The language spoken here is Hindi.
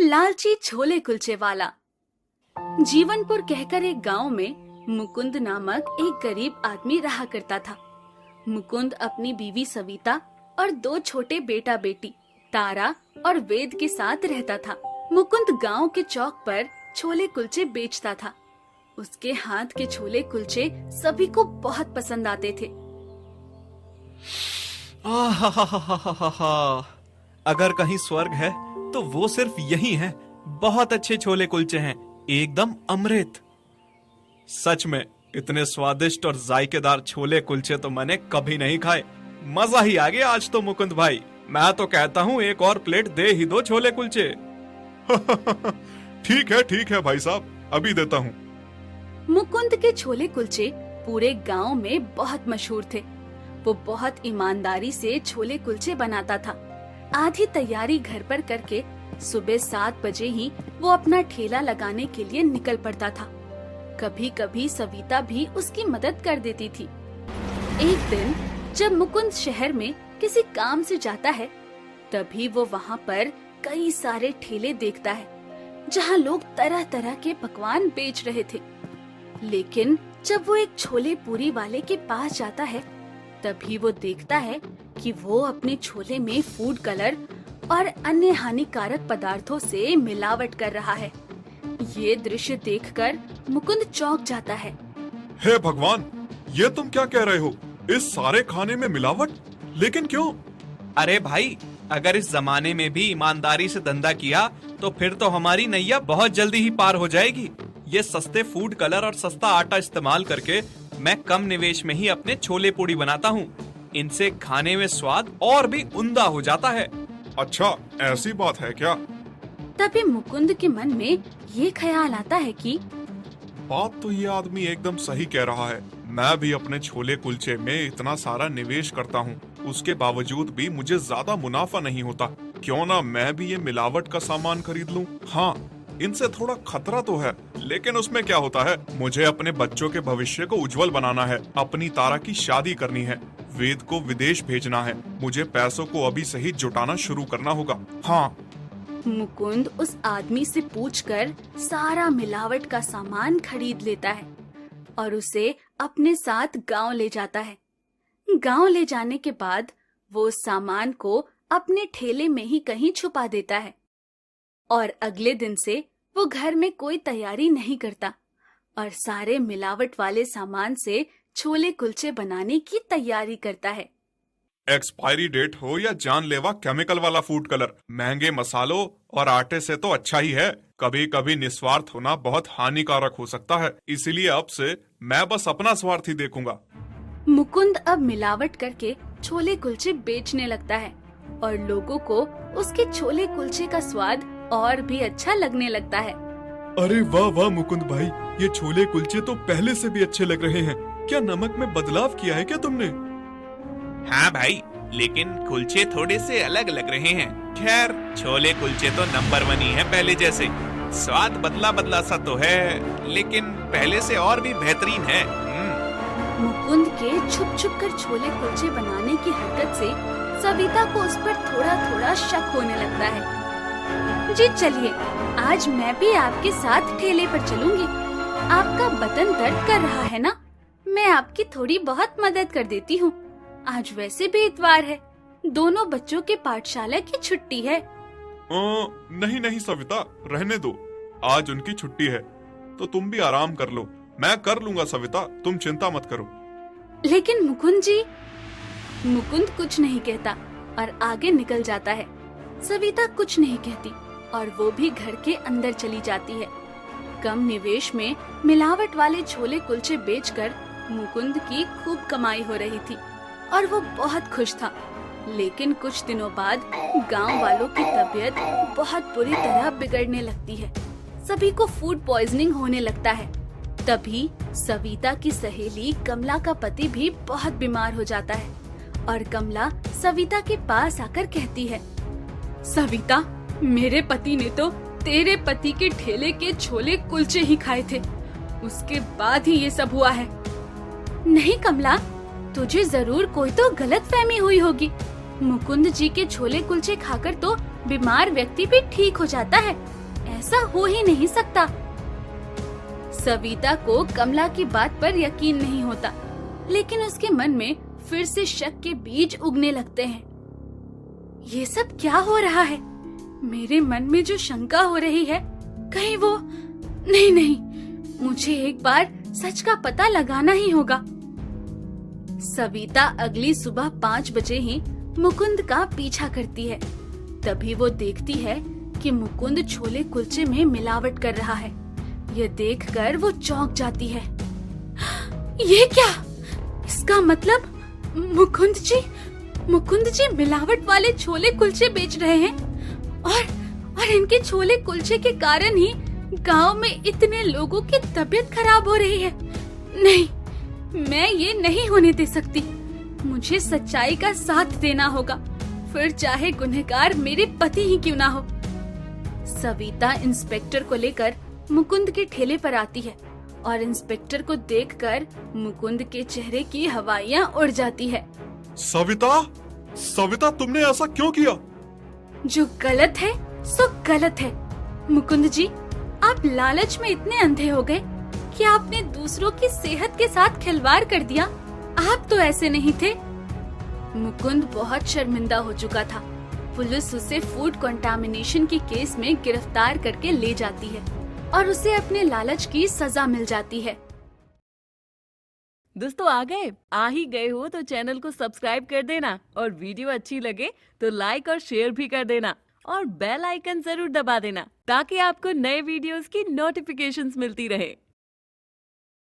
लालची छोले कुलचे वाला। जीवनपुर कहकर एक गांव में मुकुंद नामक एक गरीब आदमी रहा करता था। मुकुंद अपनी बीवी सविता और दो छोटे बेटा बेटी तारा और वेद के साथ रहता था। मुकुंद गांव के चौक पर छोले कुलचे बेचता था। उसके हाथ के छोले कुलचे सभी को बहुत पसंद आते थे। आहा, अगर कहीं स्वर्ग है तो वो सिर्फ यही है। बहुत अच्छे छोले कुलचे हैं, एकदम अमृत। सच में इतने स्वादिष्ट और जायकेदार छोले कुलचे तो मैंने कभी नहीं खाए। मजा ही आ गया आज तो मुकुंद भाई। मैं तो कहता हूँ एक और प्लेट दे ही दो छोले कुलचे। ठीक है भाई साहब, अभी देता हूँ। मुकुंद के छोले कुलचे पूरे गांव में बहुत मशहूर थे। वो बहुत ईमानदारी से छोले कुलचे बनाता था। आधी तैयारी घर पर करके सुबह 7 बजे ही वो अपना ठेला लगाने के लिए निकल पड़ता था। कभी कभी सविता भी उसकी मदद कर देती थी। एक दिन जब मुकुंद शहर में किसी काम से जाता है, तभी वो वहाँ पर कई सारे ठेले देखता है जहाँ लोग तरह तरह के पकवान बेच रहे थे। लेकिन जब वो एक छोले पूरी वाले के पास जाता है, तभी वो देखता है कि वो अपने छोले में फूड कलर और अन्य हानिकारक पदार्थों से मिलावट कर रहा है। ये दृश्य देखकर मुकुंद चौंक जाता है। हे भगवान, ये तुम क्या कह रहे हो? इस सारे खाने में मिलावट? लेकिन क्यों? अरे भाई, अगर इस जमाने में भी ईमानदारी से धंधा किया तो फिर तो हमारी नैया बहुत जल्दी ही पार हो जाएगी। ये सस्ते फूड कलर और सस्ता आटा इस्तेमाल करके मैं कम निवेश में ही अपने छोले पूड़ी बनाता हूँ। इनसे खाने में स्वाद और भी उम्दा हो जाता है। अच्छा, ऐसी बात है क्या? तभी मुकुंद के मन में ये ख्याल आता है कि बात तो ये आदमी एकदम सही कह रहा है। मैं भी अपने छोले कुलचे में इतना सारा निवेश करता हूँ, उसके बावजूद भी मुझे ज्यादा मुनाफा नहीं होता। क्यों ना मैं भी ये मिलावट का सामान खरीद लूँ। हाँ, इनसे थोड़ा खतरा तो है, लेकिन उसमें क्या होता है। मुझे अपने बच्चों के भविष्य को उज्जवल बनाना है, अपनी तारा की शादी करनी है, वेद को विदेश भेजना है। मुझे पैसों को अभी से ही जुटाना शुरू करना होगा। हाँ। मुकुंद उस आदमी से पूछकर सारा मिलावट का सामान खरीद लेता है और उसे अपने साथ गांव ले जाता है। गांव ले जाने के बाद वो उस सामान को अपने ठेले में ही कहीं छुपा देता है और अगले दिन से वो घर में कोई तैयारी नहीं करता और सारे मिलावट वाले सामान से छोले कुलचे बनाने की तैयारी करता है। एक्सपायरी डेट हो या जानलेवा केमिकल वाला फूड कलर, महंगे मसालों और आटे से तो अच्छा ही है। कभी कभी निस्वार्थ होना बहुत हानिकारक हो सकता है, इसीलिए अब से मैं बस अपना स्वार्थ ही देखूंगा। मुकुंद अब मिलावट करके छोले कुलचे बेचने लगता है और लोगों को उसके छोले कुलचे का स्वाद और भी अच्छा लगने लगता है। अरे वाह वाह मुकुंद भाई, ये छोले कुलचे तो पहले से भी अच्छे लग रहे हैं। क्या नमक में बदलाव किया है क्या तुमने? हाँ भाई, लेकिन कुलचे थोड़े से अलग लग रहे हैं। खैर, छोले कुलचे तो नंबर 1 ही है पहले जैसे। स्वाद बदला बदला सा तो है, लेकिन पहले से और भी बेहतरीन है। मुकुंद के छुप छुप कर छोले कुलचे बनाने की हरकत से सविता को उस पर थोड़ा थोड़ा शक होने लगता है। जी चलिए, आज मैं भी आपके साथ ठेले पर चलूंगी। आपका बदन दर्द कर रहा है ना? मैं आपकी थोड़ी बहुत मदद कर देती हूँ। आज वैसे भी इतवार है, दोनों बच्चों के पाठशाला की छुट्टी है। नहीं सविता, रहने दो। आज उनकी छुट्टी है तो तुम भी आराम कर लो। मैं कर लूंगा सविता, तुम चिंता मत करो। लेकिन मुकुंद जी। मुकुंद कुछ नहीं कहता और आगे निकल जाता है। सविता कुछ नहीं कहती और वो भी घर के अंदर चली जाती है। कम निवेश में मिलावट वाले छोले कुलचे बेचकर मुकुंद की खूब कमाई हो रही थी और वो बहुत खुश था। लेकिन कुछ दिनों बाद गांव वालों की तबीयत बहुत बुरी तरह बिगड़ने लगती है। सभी को फूड पॉइजनिंग होने लगता है। तभी सविता की सहेली कमला का पति भी बहुत बीमार हो जाता है और कमला सविता के पास आकर कहती है, सविता, मेरे पति ने तो तेरे पति के ठेले के छोले कुलचे ही खाए थे, उसके बाद ही ये सब हुआ है। नहीं कमला, तुझे जरूर कोई तो गलत फहमी हुई होगी। मुकुंद जी के छोले कुलचे खाकर तो बीमार व्यक्ति भी ठीक हो जाता है। ऐसा हो ही नहीं सकता। सविता को कमला की बात पर यकीन नहीं होता, लेकिन उसके मन में फिर से शक के बीज उगने लगते हैं। ये सब क्या हो रहा है? मेरे मन में जो शंका हो रही है, कहीं वो नहीं, मुझे एक बार सच का पता लगाना ही होगा। सविता अगली सुबह 5 बजे ही मुकुंद का पीछा करती है। तभी वो देखती है कि मुकुंद छोले कुलचे में मिलावट कर रहा है। ये देखकर वो चौंक जाती है। ये क्या? इसका मतलब मुकुंद जी मिलावट वाले छोले कुलचे बेच रहे हैं और इनके छोले कुलचे के कारण ही गांव में इतने लोगों की तबीयत खराब हो रही है। नहीं, मैं ये नहीं होने दे सकती। मुझे सच्चाई का साथ देना होगा, फिर चाहे गुनहगार मेरे पति ही क्यों ना हो। सविता इंस्पेक्टर को लेकर मुकुंद के ठेले पर आती है और इंस्पेक्टर को देखकर मुकुंद के चेहरे की हवाइयाँ उड़ जाती है। सविता, तुमने ऐसा क्यों किया? जो गलत है सो गलत है। मुकुंद जी, आप लालच में इतने अंधे हो गए कि आपने दूसरों की सेहत के साथ खिलवाड़ कर दिया। आप तो ऐसे नहीं थे। मुकुंद बहुत शर्मिंदा हो चुका था। पुलिस उसे फूड कंटामिनेशन के केस में गिरफ्तार करके ले जाती है और उसे अपने लालच की सजा मिल जाती है। दोस्तों, आ ही गए हो तो चैनल को सब्सक्राइब कर देना और वीडियो अच्छी लगे तो लाइक और शेयर भी कर देना और बेल आइकन जरूर दबा देना ताकि आपको नए वीडियोस की नोटिफिकेशंस मिलती रहे।